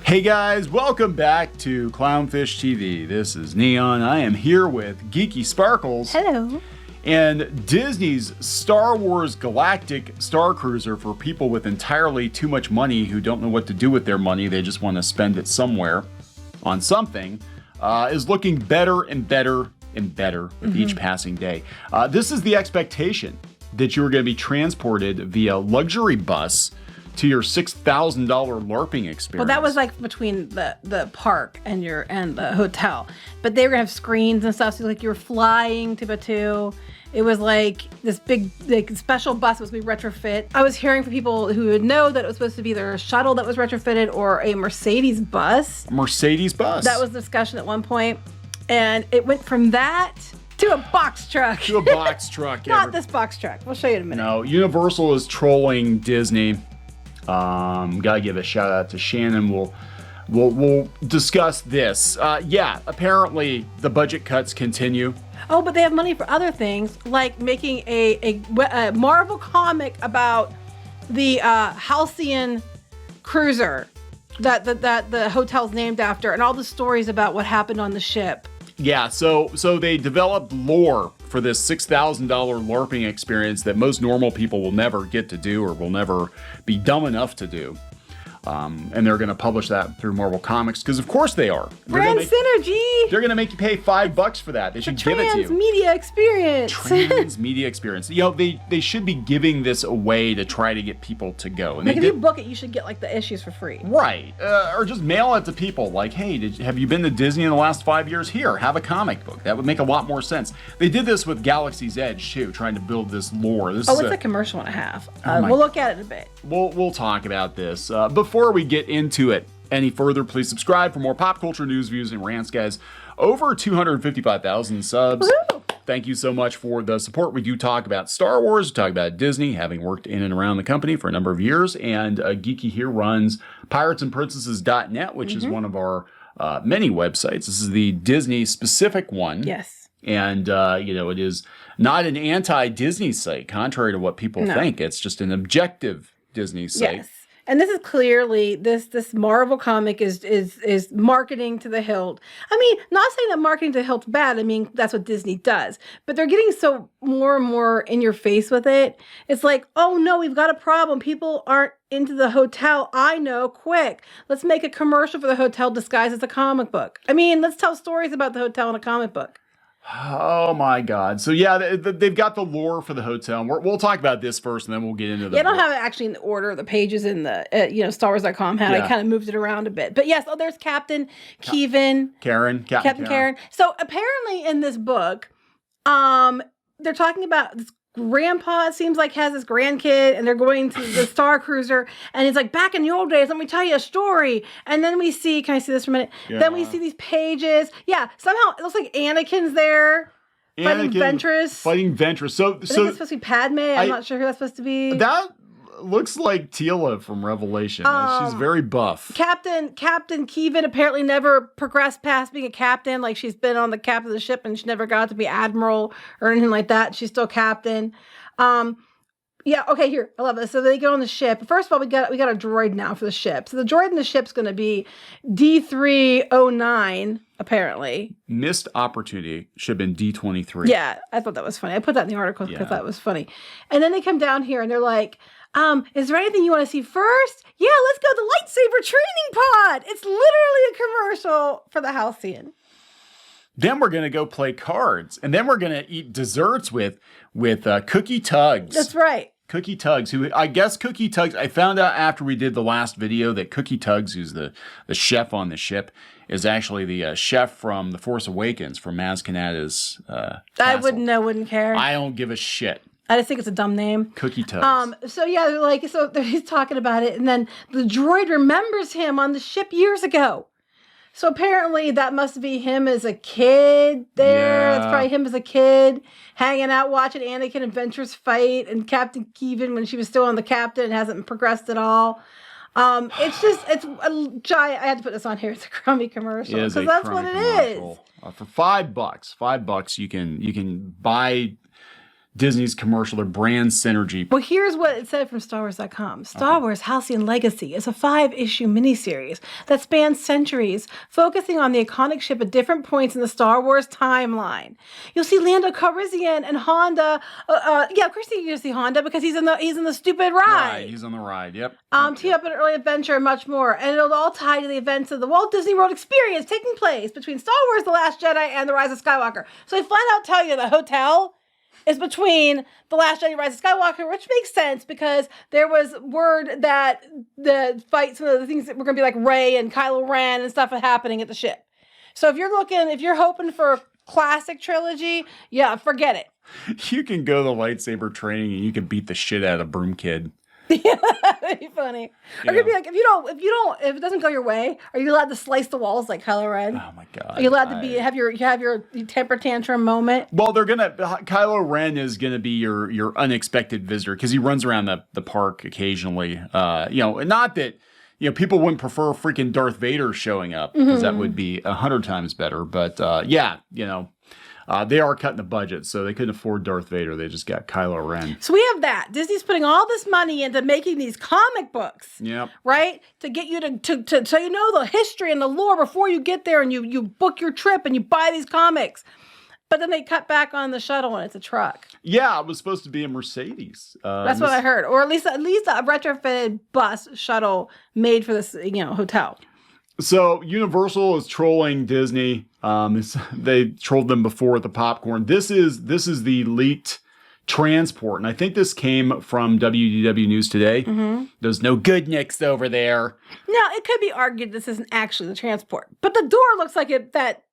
Hey guys, welcome back to Clownfish TV. This is Neon. I am here with Geeky Sparkles. Hello. And Disney's Star Wars Galactic Starcruiser for people with entirely too much money who don't know what to do with their money. They just want to spend it somewhere on something, is looking better and better and better with each passing day. This is the expectation that you are going to be transported via luxury bus to your $6,000 LARPing experience. Well, that was like between the park and the hotel, but they were gonna have screens and stuff. So like you were flying to Batu. It was like this big special bus was going to be retrofit. I was hearing from people who would know that it was supposed to be either a shuttle that was retrofitted or a Mercedes bus. Mercedes bus. That was the discussion at one point, and it went from that to a box truck. To a box truck. Not this box truck. We'll show you in a minute. No, Universal is trolling Disney. Gotta give a shout out to Shannon. We'll discuss this. Yeah, apparently the budget cuts continue. Oh, but they have money for other things, like making a Marvel comic about the Halcyon cruiser that the hotel's named after, and all the stories about what happened on the ship. Yeah, so they developed lore for this $6,000 LARPing experience that most normal people will never get to do or will never be dumb enough to do. And they're going to publish that through Marvel Comics because, of course, they are. Brand synergy. They're going to make you pay $5 for that. They should give it to you. Transmedia experience. Transmedia experience. You know, they should be giving this away to try to get people to go. And like if you book it, you should get like the issues for free. Right. Or just mail it to people. Like, hey, have you been to Disney in the last 5 years? Here, have a comic book. That would make a lot more sense. They did this with Galaxy's Edge too, trying to build this lore. It's a commercial and a half. We'll look at it in a bit. We'll talk about this. Before we get into it any further, please subscribe for more pop culture news, views, and rants, guys. Over 255,000 subs. Woo-hoo! Thank you so much for the support. We do talk about Star Wars, we talk about Disney, having worked in and around the company for a number of years. And Geeky here runs piratesandprincesses.net, which is one of our many websites. This is the Disney-specific one. Yes. And, it is not an anti-Disney site, contrary to what people think. It's just an objective Disney site. Yes. And this is clearly this Marvel comic is marketing to the hilt. I mean, not saying that marketing to the hilt's bad. I mean, that's what Disney does. But they're getting so more and more in your face with it. It's like, oh no, we've got a problem. People aren't into the hotel. I know, quick. Let's make a commercial for the hotel disguised as a comic book. I mean, let's tell stories about the hotel in a comic book. Oh my God. So yeah, they've got the lore for the hotel. We'll talk about this first and then we'll get into the... Yeah, I don't have it actually in the order. The pages in the, StarWars.com had. I kind of moved it around a bit. But yes, there's Captain Captain Karen. So apparently in this book, they're talking about this grandpa, it seems like, has this grandkid, and they're going to the Star Cruiser, and he's like, back in the old days, let me tell you a story. And then we see, can I see this for a minute? Yeah. Then we see these pages. Yeah, somehow it looks like Anakin's there. Fighting Ventress. So it's supposed to be Padme. I'm not sure who that's supposed to be. That looks like Tila from Revelation. She's very buff. Captain Kevin apparently never progressed past being a captain. Like, she's been on the captain of the ship and she never got to be admiral or anything like that. She's still captain. Yeah, okay, here. I love this. So they go on the ship. First of all, we got a droid now for the ship. So the droid in the ship's going to be D309, apparently. Missed opportunity. Should have been D23. Yeah, I thought that was funny. I put that in the article because that was funny. And then they come down here and they're like, is there anything you want to see first? Yeah, let's go to the lightsaber training pod. It's literally a commercial for the Halcyon. Then we're going to go play cards. And then we're going to eat desserts with Cookie Tugs. That's right. Cookie Tugs, I found out after we did the last video that Cookie Tugs, who's the chef on the ship, is actually the chef from The Force Awakens, from Maz Kanata's I wouldn't care. I don't give a shit. I just think it's a dumb name. Cookie Tugs. So yeah, he's talking about it, and then the droid remembers him on the ship years ago. So apparently that must be him as a kid there. Yeah. That's probably him as a kid hanging out, watching Anakin and Ventress fight, and Captain Kevin when she was still on the captain and hasn't progressed at all. It's a giant. I had to put this on here. It's a crummy commercial because that's what it is. For $5, you can buy Disney's commercial, their brand synergy. Well, here's what it said from StarWars.com. Star Wars Halcyon Legacy is a 5-issue miniseries that spans centuries, focusing on the iconic ship at different points in the Star Wars timeline. You'll see Lando Calrissian and Honda. Yeah, of course you see Honda because he's in the stupid ride. Right, he's on the ride. Yep. Tee up an early adventure and much more, and it'll all tie to the events of the Walt Disney World experience taking place between Star Wars: The Last Jedi and The Rise of Skywalker. So they flat out tell you the hotel is between The Last Jedi and Rise of Skywalker, which makes sense because there was word that the fights, some of the things that were going to be like Rey and Kylo Ren and stuff are happening at the ship. So if you're hoping for a classic trilogy, yeah, forget it. You can go to the lightsaber training and you can beat the shit out of Broom Kid. Yeah, that'd be funny. Or it could be like, if it doesn't go your way, are you allowed to slice the walls like Kylo Ren? Oh my God. Are you allowed to have your temper tantrum moment? Well, Kylo Ren is gonna be your unexpected visitor because he runs around the park occasionally. Not that people wouldn't prefer freaking Darth Vader showing up because that would be 100 times better. But they are cutting the budget, so they couldn't afford Darth Vader. They just got Kylo Ren. So we have that. Disney's putting all this money into making these comic books. Yep. Right? To get you to so you know the history and the lore before you get there and you book your trip and you buy these comics. But then they cut back on the shuttle and it's a truck. Yeah, it was supposed to be a Mercedes. That's what I heard. Or at least a retrofitted bus shuttle made for this hotel. So Universal is trolling Disney. They trolled them before with the popcorn. This is the leaked transport, and I think this came from WDW News Today. Mm-hmm. There's no good nicks over there. Now it could be argued this isn't actually the transport, but the door looks like that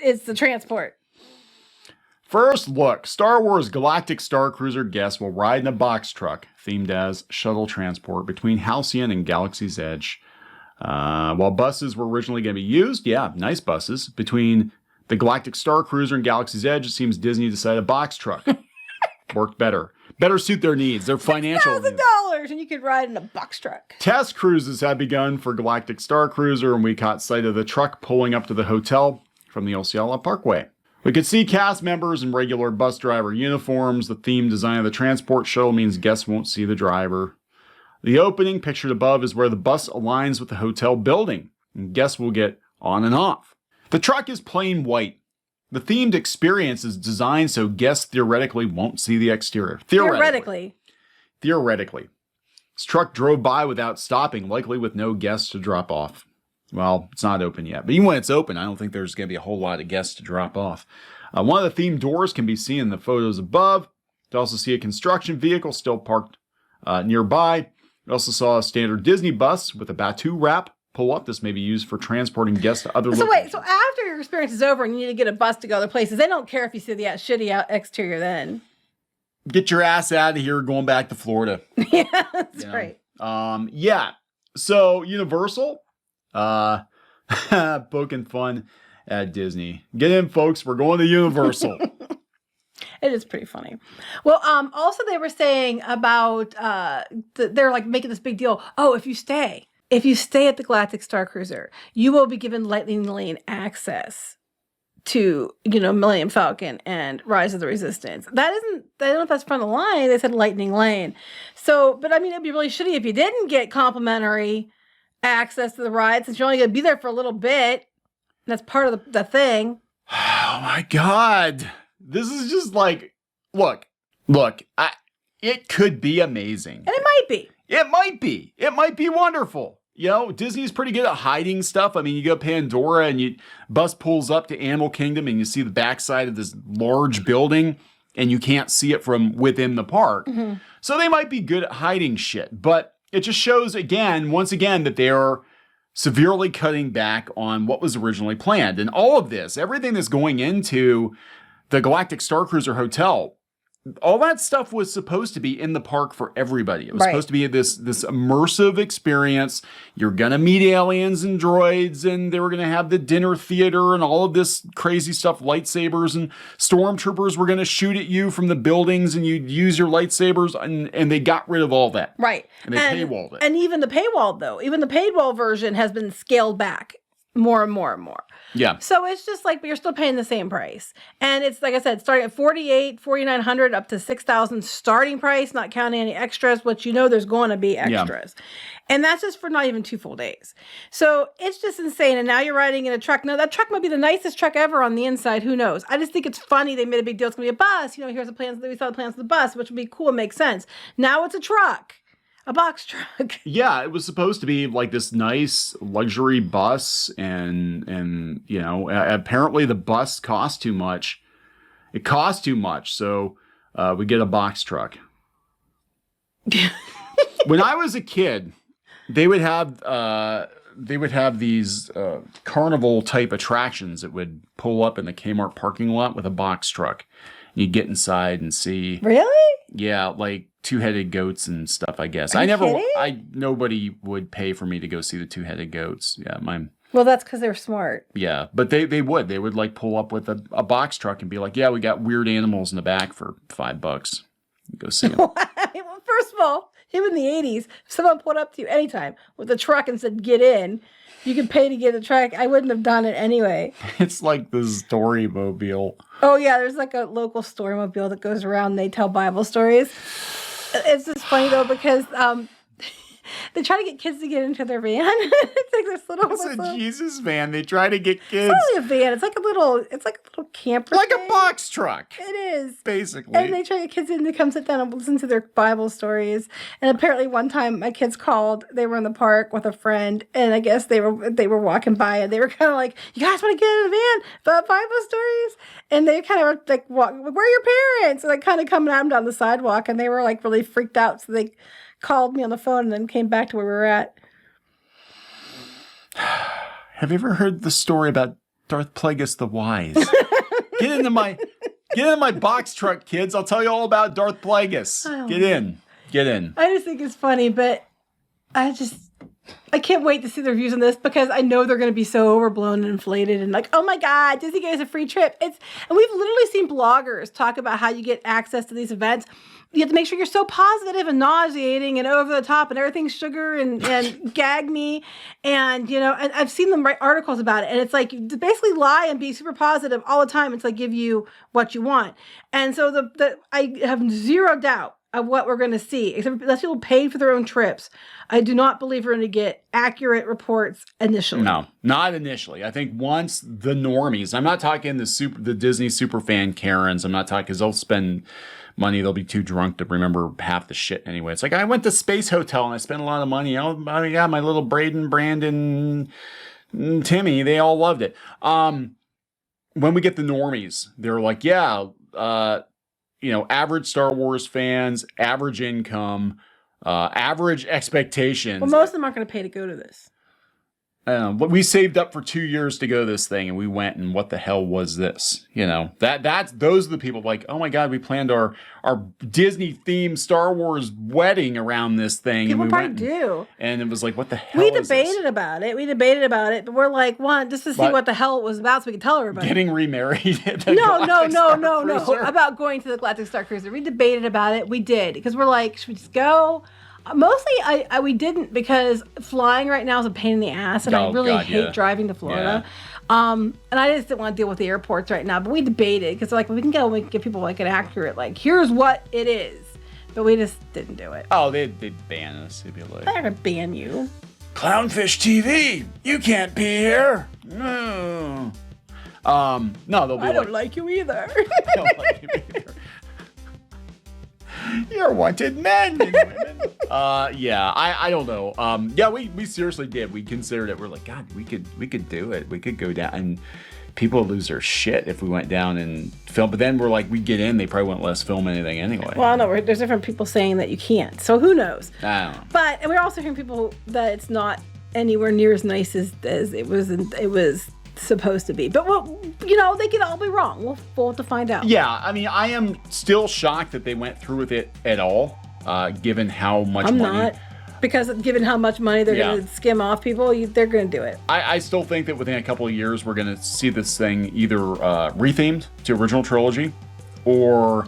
is the transport. First look, Star Wars Galactic Starcruiser guests will ride in a box truck themed as shuttle transport between Halcyon and Galaxy's Edge. While buses were originally going to be used, nice buses, between the Galactic Starcruiser and Galaxy's Edge, it seems Disney decided a box truck worked better. Better suit their needs, their financial needs. $6,000 and you could ride in a box truck. Test cruises have begun for Galactic Starcruiser, and we caught sight of the truck pulling up to the hotel from the Osceola Parkway. We could see cast members in regular bus driver uniforms. The theme design of the transport shuttle means guests won't see the driver. The opening, pictured above, is where the bus aligns with the hotel building, and guests will get on and off. The truck is plain white. The themed experience is designed so guests theoretically won't see the exterior. Theoretically. This truck drove by without stopping, likely with no guests to drop off. Well, it's not open yet, but even when it's open, I don't think there's going to be a whole lot of guests to drop off. One of the themed doors can be seen in the photos above. You also see a construction vehicle still parked nearby. We also saw a standard Disney bus with a Batu wrap pull up. This may be used for transporting guests to other locations. So after your experience is over and you need to get a bus to go other places, they don't care if you see the shitty exterior then. Get your ass out of here going back to Florida. Yeah, that's right. So Universal, poking fun at Disney. Get in, folks. We're going to Universal. It is pretty funny. Well, also they were saying about they're like making this big deal. Oh, if you stay at the Galactic Starcruiser, you will be given Lightning Lane access to Millennium Falcon and Rise of the Resistance. I don't know if that's front of the line. They said Lightning Lane. So, but I mean, it'd be really shitty if you didn't get complimentary access to the ride since you're only going to be there for a little bit. That's part of the thing. Oh my God. This is just like, look, it could be amazing. And it might be. It might be wonderful. Disney's pretty good at hiding stuff. I mean, you go Pandora and bus pulls up to Animal Kingdom and you see the backside of this large building and you can't see it from within the park. Mm-hmm. So they might be good at hiding shit, but it just shows once again, that they are severely cutting back on what was originally planned. And all of this, everything that's going into the Galactic Starcruiser Hotel, all that stuff was supposed to be in the park for everybody. It was supposed to be this immersive experience. You're going to meet aliens and droids, and they were going to have the dinner theater and all of this crazy stuff, lightsabers, and stormtroopers were going to shoot at you from the buildings, and you'd use your lightsabers, and they got rid of all that. Right. And they paywalled it. And even the paywall, though, even the paywall version has been scaled back more and more and more. Yeah. So it's just like, but you're still paying the same price. And it's, like I said, starting at $4,900 up to $6,000 starting price, not counting any extras, which there's going to be extras. Yeah. And that's just for not even 2 full days. So it's just insane. And now you're riding in a truck. Now, that truck might be the nicest truck ever on the inside. Who knows? I just think it's funny. They made a big deal. It's going to be a bus. Here's the plans. We saw the plans of the bus, which would be cool. Makes sense. Now it's a truck. A box truck. Yeah, it was supposed to be like this nice luxury bus, and apparently the bus cost too much. It cost too much, so we get a box truck. When I was a kid, they would have these carnival type attractions that would pull up in the Kmart parking lot with a box truck. You'd get inside and see. Really? Yeah, like two-headed goats and stuff, I guess. Nobody would pay for me to go see the two-headed goats. Yeah, Well, that's because they're smart. Yeah, but they would like pull up with a box truck and be like, yeah, we got weird animals in the back for $5. Go see them. Well, first of all, even in the 80s, if someone pulled up to you anytime with a truck and said, get in, you could pay to get a truck. I wouldn't have done it anyway. It's like the Storymobile. Oh, yeah. There's like a local Storymobile that goes around and they tell Bible stories. It's just funny, though, because they try to get kids to get into their van. It's like this little. It's a Jesus van. They try to get kids. It's not really a van. It's like a little camper. Like thing. A box truck. It is basically. And they try to get kids in to come sit down and listen to their Bible stories. And apparently, one time my kids called. They were in the park with a friend, and I guess they were walking by, and they were kind of like, "You guys want to get in a van about Bible stories?" And they kind of were like, "Where are your parents?" And like kind of coming at them down the sidewalk, and they were like really freaked out. So they called me on the phone and then came back to where we were at. Have you ever heard the story about Darth Plagueis the Wise? Get into my box truck, kids. I'll tell you all about Darth Plagueis. Get in. I just think it's funny, but I can't wait to see the reviews on this because I know they're going to be so overblown and inflated and like, oh my God, Disney gave us a free trip. And we've literally seen bloggers talk about how you get access to these events. You have to make sure you're so positive and nauseating and over the top and everything's sugar and gag me. And, and I've seen them write articles about it. And it's like, you basically lie and be super positive all the time. It's like, give you what you want. And so I have zero doubt of what we're going to see, except unless people pay for their own trips. I do not believe we're going to get accurate reports initially. No, not initially. I think once the normies, I'm not talking the Disney superfan Karens. I'm not talking because they'll spend money. They'll be too drunk to remember half the shit anyway. It's like, I went to Space Hotel and I spent a lot of money. My little Braden, Brandon, Timmy, they all loved it. When we get the normies, they're like, average Star Wars fans, average income, average expectations. Well, most of them aren't going to pay to go to this. But we saved up for 2 years to go to this thing, and we went, and what the hell was this? Those are the people like, oh my God, we planned our Disney themed Star Wars wedding around this thing. People and we probably do. And it was like, what the hell? We debated about it, but we're like, just to see what the hell it was about, so we could tell everybody. Getting remarried. No. About going to the Galactic Starcruiser. We debated about it. We did because we're like, should we just go? Mostly, we didn't because flying right now is a pain in the ass, and I really hate driving to Florida. Yeah. And I just didn't want to deal with the airports right now. But we debated because like we can go and we can give people like an accurate here's what it is. But we just didn't do it. Oh, they'd ban us. They'd be like, they're gonna ban you. Clownfish TV, you can't be here. No. No, they'll be I don't like you either. I don't like you either. You're wanted men and women. I don't know. We seriously did. We considered it. We're like, God, we could do it. We could go down, and people would lose their shit if we went down and film. But then we're like, we get in, they probably wouldn't let us film anything anyway. Well, no, there's different people saying that you can't. So who knows? I don't know. But we're also hearing people that it's not anywhere near as nice as it was supposed to be. But they could all be wrong. We'll have to find out. Yeah, I mean, I am still shocked that they went through with it at all, given how much money. I'm not. Because given how much money they're going to skim off people, they're going to do it. I still think that within a couple of years, we're going to see this thing either rethemed to original trilogy, or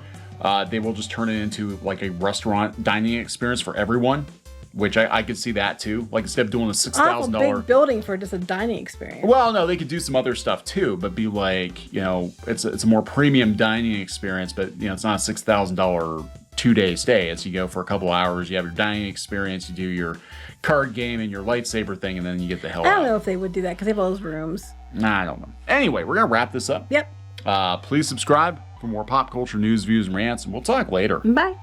they will just turn it into like a restaurant dining experience for everyone. which I could see that too. Like instead of doing a $6,000 big building for just a dining experience. Well, no, they could do some other stuff too, but be like, it's a more premium dining experience, but it's not a $6,000 2-day stay. It's you go for a couple hours, you have your dining experience, you do your card game and your lightsaber thing, and then you get the hell out. I don't know if they would do that because they have all those rooms. Nah, I don't know. Anyway, we're gonna wrap this up. Yep. Please subscribe for more pop culture news, views, and rants, and we'll talk later. Bye.